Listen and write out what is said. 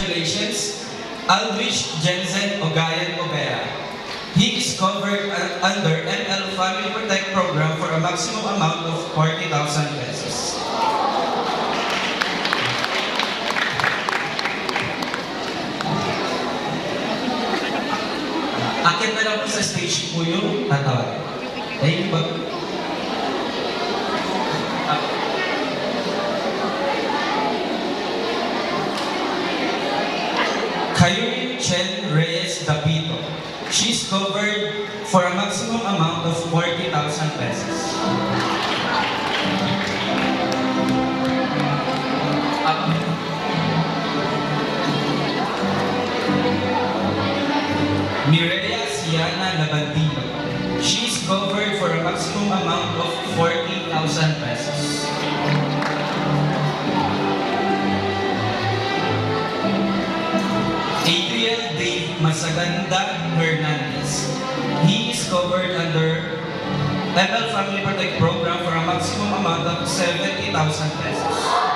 Congratulations, Aldrich Jensen Ogayan Obera. He is covered under ML Family Protect Program for a maximum amount of 40,000 pesos. Akit na lang po sa stage po yung tatawag. Ayun ba? Kayuri Chen Reyes Dapito. She's covered for a maximum amount of 40,000 pesos. Mireya Siana Labandino. She's covered for a maximum amount of 40,000 pesos. Adriel Dave Masaganda Hernandez. He is covered under ML Family Protect Program for a maximum amount of 70,000 pesos.